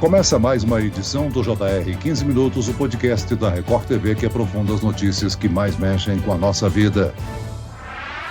Começa mais uma edição do JR 15 Minutos, o podcast da Record TV que aprofunda as notícias que mais mexem com a nossa vida.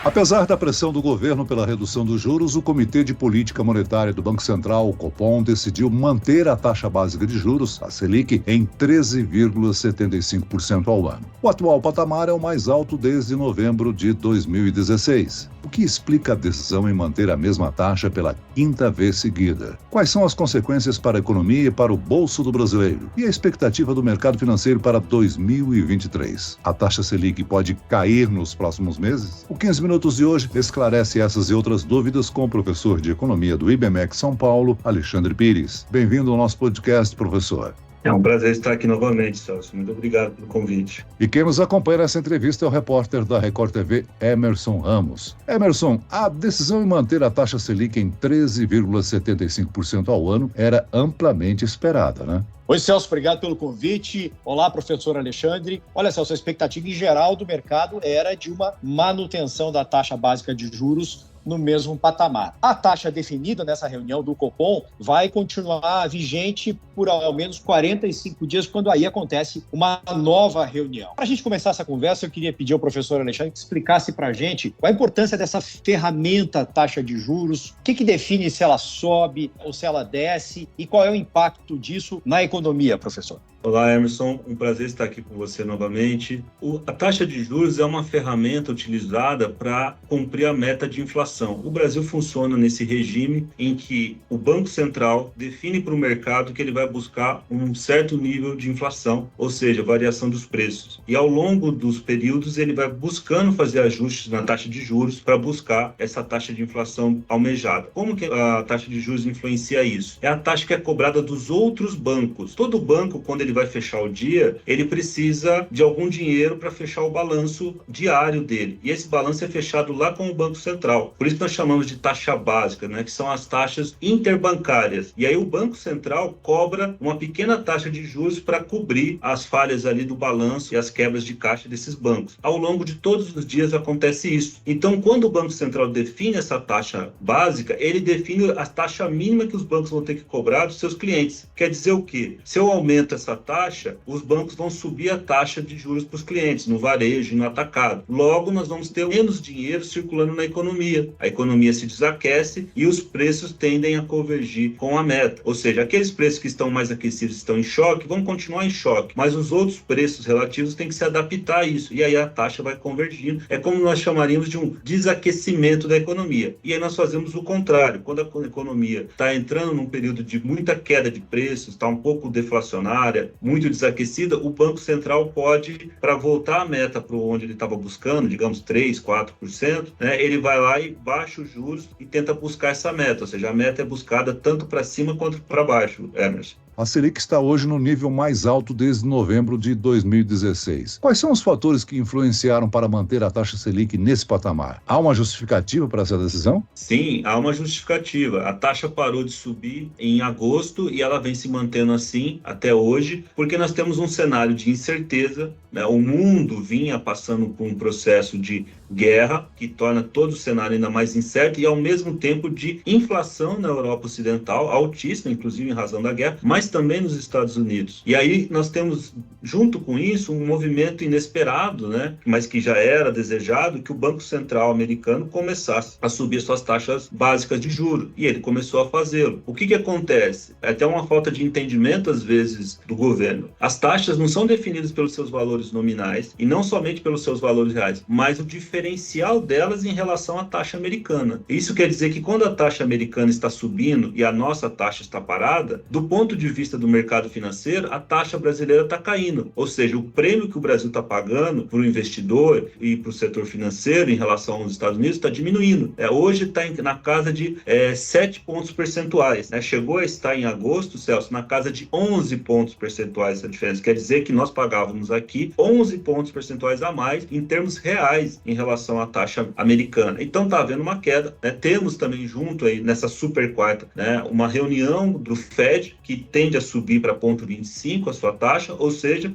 Apesar da pressão do governo pela redução dos juros, o Comitê de Política Monetária do Banco Central, o Copom, decidiu manter a taxa básica de juros, a Selic, em 13,75% ao ano. O atual patamar é o mais alto desde novembro de 2016. O que explica a decisão em manter a mesma taxa pela quinta vez seguida? Quais são as consequências para a economia e para o bolso do brasileiro? E a expectativa do mercado financeiro para 2023? A taxa Selic pode cair nos próximos meses? O 15 Minutos de hoje esclarece essas e outras dúvidas com o professor de Economia do IBMEC São Paulo, Alexandre Pires. Bem-vindo ao nosso podcast, professor. É um prazer estar aqui novamente, Celso. Muito obrigado pelo convite. E quem nos acompanha nessa entrevista é o repórter da Record TV, Emerson Ramos. Emerson, a decisão em manter a taxa Selic em 13,75% ao ano era amplamente esperada, né? Oi, Celso, obrigado pelo convite. Olá, professor Alexandre. Olha, Celso, a expectativa em geral do mercado era de uma manutenção da taxa básica de juros no mesmo patamar. A taxa definida nessa reunião do Copom vai continuar vigente por ao menos 45 dias, quando aí acontece uma nova reunião. Para a gente começar essa conversa, eu queria pedir ao professor Alexandre que explicasse para a gente qual a importância dessa ferramenta taxa de juros, o que define se ela sobe ou se ela desce e qual é o impacto disso na economia, professor. Olá, Emerson. Um prazer estar aqui com você novamente. A taxa de juros é uma ferramenta utilizada para cumprir a meta de inflação. O Brasil funciona nesse regime em que o Banco Central define para o mercado que ele vai buscar um certo nível de inflação, ou seja, variação dos preços. E ao longo dos períodos ele vai buscando fazer ajustes na taxa de juros para buscar essa taxa de inflação almejada. Como que a taxa de juros influencia isso? É a taxa que é cobrada dos outros bancos. Todo banco, quando ele vai fechar o dia, ele precisa de algum dinheiro para fechar o balanço diário dele. E esse balanço é fechado lá com o Banco Central. Por isso nós chamamos de taxa básica, né, que são as taxas interbancárias. E aí o Banco Central cobra uma pequena taxa de juros para cobrir as falhas ali do balanço e as quebras de caixa desses bancos. Ao longo de todos os dias acontece isso. Então, quando o Banco Central define essa taxa básica, ele define a taxa mínima que os bancos vão ter que cobrar dos seus clientes. Quer dizer o quê? Se eu aumento essa taxa, os bancos vão subir a taxa de juros para os clientes, no varejo e no atacado. Logo, nós vamos ter menos dinheiro circulando na economia. A economia se desaquece e os preços tendem a convergir com a meta. Ou seja, aqueles preços que estão mais aquecidos estão em choque, vão continuar em choque, mas os outros preços relativos têm que se adaptar a isso. E aí a taxa vai convergindo. É como nós chamaríamos de um desaquecimento da economia. E aí nós fazemos o contrário. Quando a economia está entrando num período de muita queda de preços, está um pouco deflacionária, muito desaquecida, o Banco Central pode, para voltar a meta para onde ele estava buscando, digamos 3, 4%, né, ele vai lá e baixa os juros e tenta buscar essa meta, ou seja, a meta é buscada tanto para cima quanto para baixo, Emerson. A Selic está hoje no nível mais alto desde novembro de 2016. Quais são os fatores que influenciaram para manter a taxa Selic nesse patamar? Há uma justificativa para essa decisão? Sim, há uma justificativa. A taxa parou de subir em agosto e ela vem se mantendo assim até hoje, porque nós temos um cenário de incerteza, né? O mundo vinha passando por um processo de guerra, que torna todo o cenário ainda mais incerto, e ao mesmo tempo de inflação na Europa Ocidental, altíssima, inclusive em razão da guerra, mas também nos Estados Unidos. E aí nós temos, junto com isso, um movimento inesperado, né, mas que já era desejado, que o Banco Central americano começasse a subir suas taxas básicas de juros. E ele começou a fazê-lo. O que acontece? É até uma falta de entendimento, às vezes, do governo. As taxas não são definidas pelos seus valores nominais, e não somente pelos seus valores reais, mas o diferencial delas em relação à taxa americana. Isso quer dizer que quando a taxa americana está subindo e a nossa taxa está parada, do ponto de vista do mercado financeiro, a taxa brasileira está caindo. Ou seja, o prêmio que o Brasil está pagando para o investidor e para o setor financeiro em relação aos Estados Unidos está diminuindo. Hoje está na casa de 7 pontos percentuais. Chegou a estar em agosto, Celso, na casa de 11 pontos percentuais essa diferença. Quer dizer que nós pagávamos aqui 11 pontos percentuais a mais em termos reais em relação à taxa americana. Então está havendo uma queda. Temos também junto aí nessa super quarta, uma reunião do Fed que tem tende a subir para 0,25 a sua taxa, ou seja,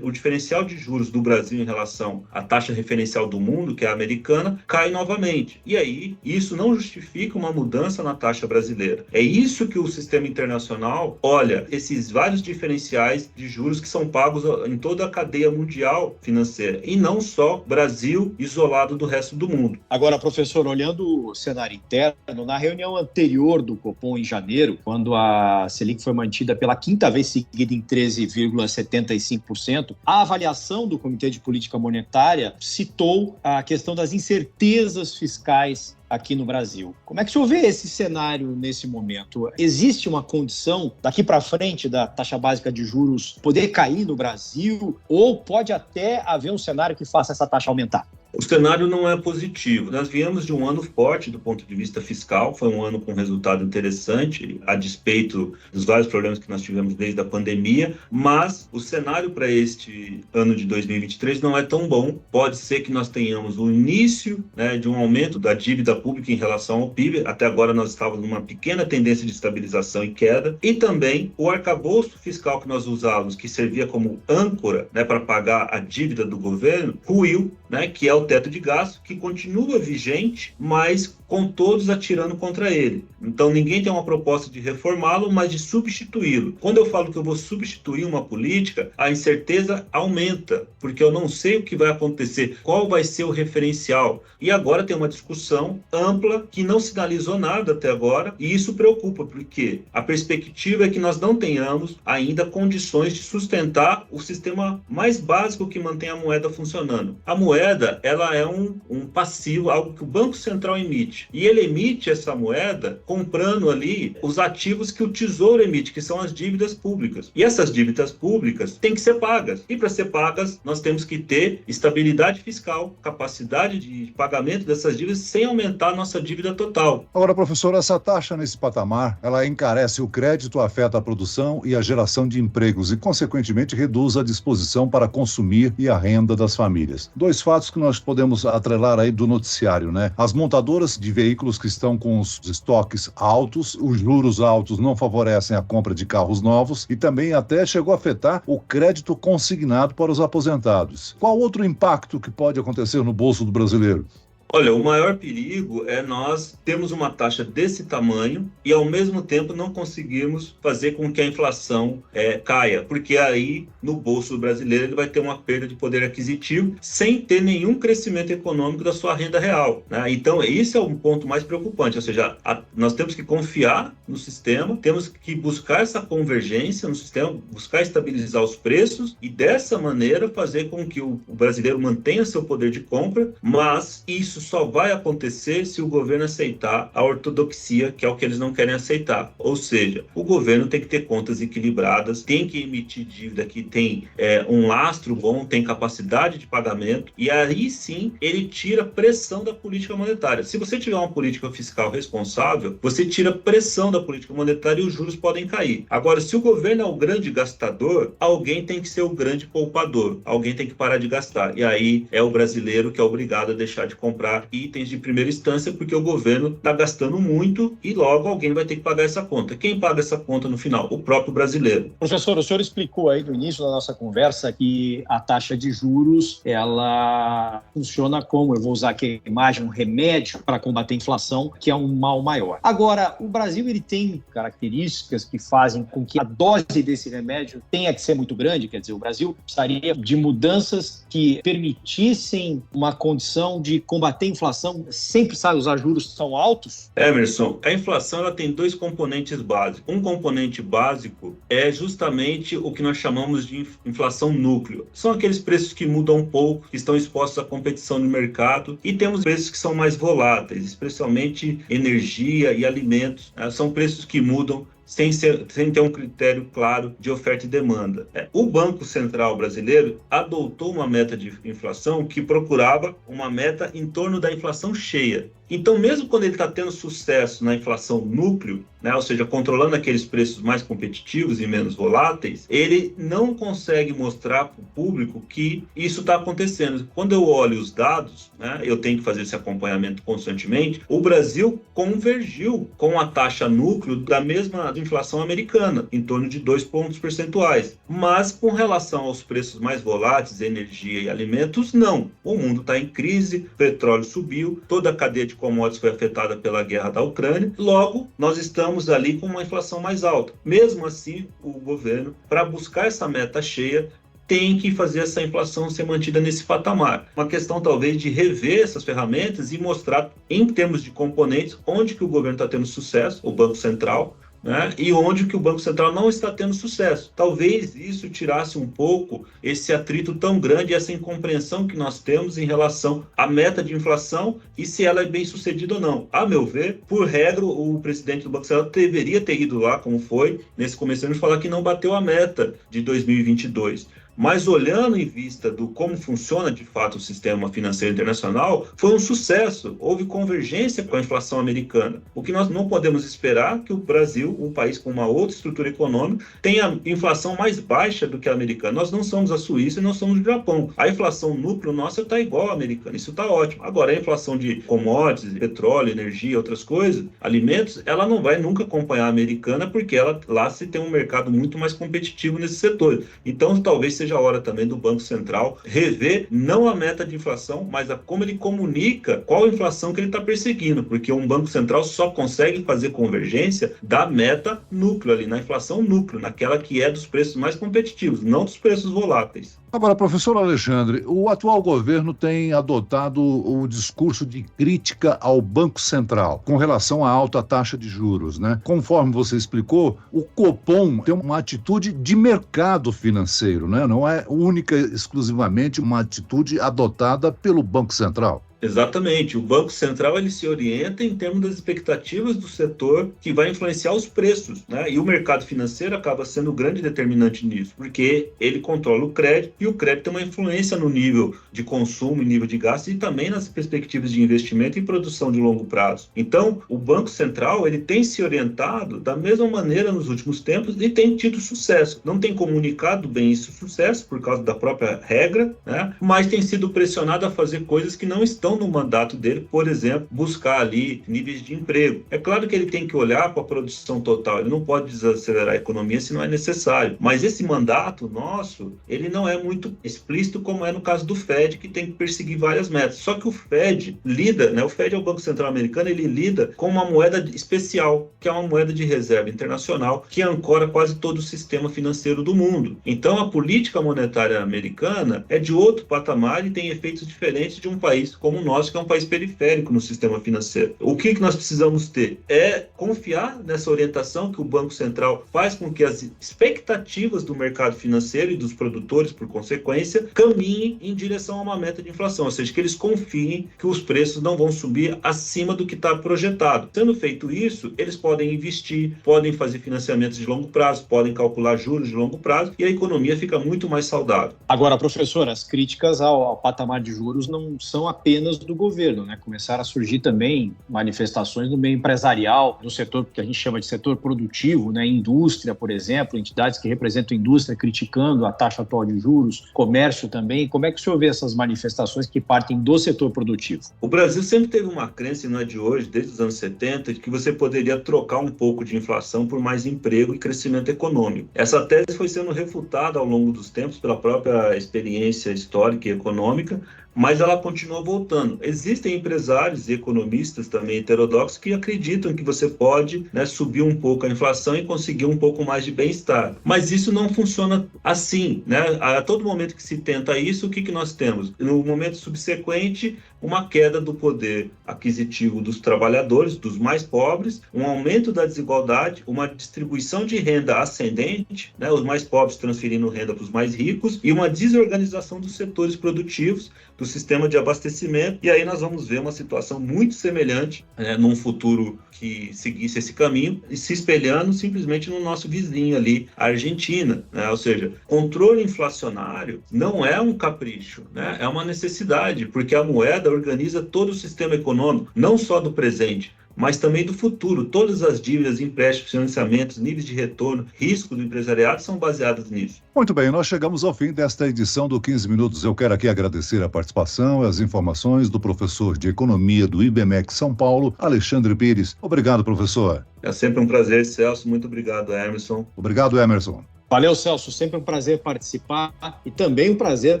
o diferencial de juros do Brasil em relação à taxa referencial do mundo, que é a americana, cai novamente. E aí, isso não justifica uma mudança na taxa brasileira. É isso que o sistema internacional olha, esses vários diferenciais de juros que são pagos em toda a cadeia mundial financeira, e não só Brasil isolado do resto do mundo. Agora, professor, olhando o cenário interno, na reunião anterior do Copom em janeiro, quando a Selic foi mantida pela quinta vez seguida em 13,75%, a avaliação do Comitê de Política Monetária citou a questão das incertezas fiscais aqui no Brasil. Como é que o senhor vê esse cenário nesse momento? Existe uma condição daqui para frente da taxa básica de juros poder cair no Brasil, ou pode até haver um cenário que faça essa taxa aumentar? O cenário não é positivo. Nós viemos de um ano forte do ponto de vista fiscal, foi um ano com resultado interessante, a despeito dos vários problemas que nós tivemos desde a pandemia, mas o cenário para este ano de 2023 não é tão bom. Pode ser que nós tenhamos o início, de um aumento da dívida pública em relação ao PIB, até agora nós estávamos numa pequena tendência de estabilização e queda, e também o arcabouço fiscal que nós usávamos, que servia como âncora para pagar a dívida do governo, ruiu, que é o teto de gasto, que continua vigente, mas com todos atirando contra ele. Então ninguém tem uma proposta de reformá-lo, mas de substituí-lo. Quando eu falo que eu vou substituir uma política, a incerteza aumenta, porque eu não sei o que vai acontecer, qual vai ser o referencial. E agora tem uma discussão ampla que não sinalizou nada até agora, e isso preocupa, porque a perspectiva é que nós não tenhamos ainda condições de sustentar o sistema mais básico que mantém a moeda funcionando. A moeda, ela é um passivo, algo que o Banco Central emite. E ele emite essa moeda comprando ali os ativos que o Tesouro emite, que são as dívidas públicas. E essas dívidas públicas têm que ser pagas. E para ser pagas, nós temos que ter estabilidade fiscal, capacidade de pagamento dessas dívidas sem aumentar a nossa dívida total. Agora, professor, essa taxa nesse patamar, ela encarece o crédito, afeta a produção e a geração de empregos e, consequentemente, reduz a disposição para consumir e a renda das famílias. Dois fatos que nós podemos atrelar aí do noticiário, As montadoras de veículos que estão com os estoques altos, os juros altos não favorecem a compra de carros novos e também até chegou a afetar o crédito consignado para os aposentados. Qual outro impacto que pode acontecer no bolso do brasileiro? Olha, o maior perigo é nós termos uma taxa desse tamanho e, ao mesmo tempo, não conseguirmos fazer com que a inflação caia, porque aí, no bolso do brasileiro, ele vai ter uma perda de poder aquisitivo sem ter nenhum crescimento econômico da sua renda real, Então, esse é um ponto mais preocupante, ou seja, nós temos que confiar no sistema, temos que buscar essa convergência no sistema, buscar estabilizar os preços e, dessa maneira, fazer com que o brasileiro mantenha seu poder de compra, mas isso só vai acontecer se o governo aceitar a ortodoxia, que é o que eles não querem aceitar. Ou seja, o governo tem que ter contas equilibradas, tem que emitir dívida que tem um lastro bom, tem capacidade de pagamento, e aí sim ele tira pressão da política monetária. Se você tiver uma política fiscal responsável, você tira pressão da política monetária e os juros podem cair. Agora, se o governo é o grande gastador, alguém tem que ser o grande poupador, alguém tem que parar de gastar. E aí é o brasileiro que é obrigado a deixar de comprar itens de primeira instância, porque o governo está gastando muito e logo alguém vai ter que pagar essa conta. Quem paga essa conta no final? O próprio brasileiro. Professor, o senhor explicou aí no início da nossa conversa que a taxa de juros, ela funciona como, eu vou usar aqui a imagem, um remédio para combater a inflação, que é um mal maior. Agora, o Brasil ele tem características que fazem com que a dose desse remédio tenha que ser muito grande, quer dizer, o Brasil precisaria de mudanças que permitissem uma condição de combater a inflação sem precisar usar juros tão altos? Emerson, a inflação ela tem dois componentes básicos. Um componente básico é justamente o que nós chamamos de inflação núcleo. São aqueles preços que mudam um pouco, que estão expostos à competição no mercado, e temos preços que são mais voláteis, especialmente energia e alimentos. São preços que mudam sem ter um critério claro de oferta e demanda. O Banco Central brasileiro adotou uma meta de inflação que procurava uma meta em torno da inflação cheia. Então, mesmo quando ele está tendo sucesso na inflação núcleo, né, ou seja, controlando aqueles preços mais competitivos e menos voláteis, ele não consegue mostrar para o público que isso está acontecendo. Quando eu olho os dados, né, eu tenho que fazer esse acompanhamento constantemente, o Brasil convergiu com a taxa núcleo da mesma inflação americana, em torno de 2 pontos percentuais. Mas com relação aos preços mais voláteis, energia e alimentos, não. O mundo está em crise, o petróleo subiu, toda a cadeia de commodities foi afetada pela guerra da Ucrânia, logo nós estamos ali com uma inflação mais alta. Mesmo assim, o governo, para buscar essa meta cheia, tem que fazer essa inflação ser mantida nesse patamar. Uma questão talvez de rever essas ferramentas e mostrar, em termos de componentes, onde que o governo está tendo sucesso, o Banco Central, né? E onde que o Banco Central não está tendo sucesso. Talvez isso tirasse um pouco esse atrito tão grande, essa incompreensão que nós temos em relação à meta de inflação e se ela é bem sucedida ou não. A meu ver, por regra, o presidente do Banco Central deveria ter ido lá, como foi, nesse começo de falar que não bateu a meta de 2022. Mas olhando em vista do como funciona de fato o sistema financeiro internacional, foi um sucesso, houve convergência com a inflação americana. O que nós não podemos esperar é que o Brasil, um país com uma outra estrutura econômica, tenha inflação mais baixa do que a americana. Nós não somos a Suíça e não somos o Japão. A inflação núcleo nossa está igual à americana, isso está ótimo. Agora, a inflação de commodities, petróleo, energia, outras coisas, alimentos, ela não vai nunca acompanhar a americana porque lá se tem um mercado muito mais competitivo nesse setor. Então, talvez seja a hora também do Banco Central rever não a meta de inflação, mas como ele comunica qual a inflação que ele está perseguindo, porque um Banco Central só consegue fazer convergência da meta núcleo ali, na inflação núcleo, naquela que é dos preços mais competitivos, não dos preços voláteis. Agora, professor Alexandre, o atual governo tem adotado o discurso de crítica ao Banco Central com relação à alta taxa de juros, né? Conforme você explicou, o Copom tem uma atitude de mercado financeiro, né? Não é única e exclusivamente uma atitude adotada pelo Banco Central. Exatamente. O Banco Central ele se orienta em termos das expectativas do setor que vai influenciar os preços, né? E o mercado financeiro acaba sendo o grande determinante nisso, porque ele controla o crédito e o crédito tem uma influência no nível de consumo e nível de gasto e também nas perspectivas de investimento e produção de longo prazo. Então, o Banco Central ele tem se orientado da mesma maneira nos últimos tempos e tem tido sucesso. Não tem comunicado bem esse sucesso por causa da própria regra, né? Mas tem sido pressionado a fazer coisas que não estão no mandato dele, por exemplo, buscar ali níveis de emprego. É claro que ele tem que olhar para a produção total, ele não pode desacelerar a economia se não é necessário, mas esse mandato nosso, ele não é muito explícito como é no caso do Fed, que tem que perseguir várias metas. Só que o Fed lida, né, o Fed é o Banco Central americano, ele lida com uma moeda especial, que é uma moeda de reserva internacional, que ancora quase todo o sistema financeiro do mundo. Então a política monetária americana é de outro patamar e tem efeitos diferentes de um país como o nosso, que é um país periférico no sistema financeiro. O que nós precisamos ter é confiar nessa orientação que o Banco Central faz com que as expectativas do mercado financeiro e dos produtores, por consequência, caminhem em direção a uma meta de inflação, ou seja, que eles confiem que os preços não vão subir acima do que está projetado. Sendo feito isso, eles podem investir, podem fazer financiamentos de longo prazo, podem calcular juros de longo prazo e a economia fica muito mais saudável. Agora, professor, as críticas ao patamar de juros não são apenas do governo, né? Começaram a surgir também manifestações no meio empresarial, no setor que a gente chama de setor produtivo, né? Indústria, por exemplo, entidades que representam a indústria criticando a taxa atual de juros, comércio também. Como é que o senhor vê essas manifestações que partem do setor produtivo? O Brasil sempre teve uma crença, e não é de hoje, desde os anos 70, de que você poderia trocar um pouco de inflação por mais emprego e crescimento econômico. Essa tese foi sendo refutada ao longo dos tempos pela própria experiência histórica e econômica, mas ela continua voltando. Existem empresários e economistas também heterodoxos que acreditam que você pode, né, subir um pouco a inflação e conseguir um pouco mais de bem-estar. Mas isso não funciona assim, né? A todo momento que se tenta isso, o que nós temos? No momento subsequente, uma queda do poder aquisitivo dos trabalhadores, dos mais pobres, um aumento da desigualdade, uma distribuição de renda ascendente, né, os mais pobres transferindo renda para os mais ricos, e uma desorganização dos setores produtivos do sistema de abastecimento, e aí nós vamos ver uma situação muito semelhante num futuro que seguisse esse caminho, e se espelhando simplesmente no nosso vizinho ali, a Argentina, né? Ou seja, controle inflacionário não é um capricho, né? É uma necessidade, porque a moeda organiza todo o sistema econômico, não só do presente, mas também do futuro. Todas as dívidas, empréstimos, financiamentos, níveis de retorno, risco do empresariado são baseados nisso. Muito bem, nós chegamos ao fim desta edição do 15 Minutos. Eu quero aqui agradecer a participação e as informações do professor de Economia do IBMEC São Paulo, Alexandre Pires. Obrigado, professor. É sempre um prazer, Celso. Muito obrigado, Emerson. Obrigado, Emerson. Valeu, Celso. Sempre um prazer participar e também um prazer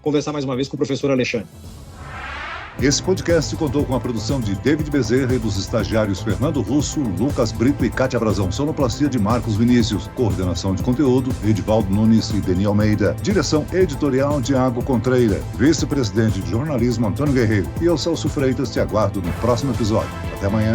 conversar mais uma vez com o professor Alexandre. Esse podcast contou com a produção de David Bezerra e dos estagiários Fernando Russo, Lucas Brito e Cátia Brazão. Sonoplastia de Marcos Vinícius. Coordenação de conteúdo, Edivaldo Nunes e Deni Almeida. Direção editorial, Tiago Contreira. Vice-presidente de jornalismo, Antônio Guerreiro. E eu, Celso Freitas, te aguardo no próximo episódio. Até amanhã.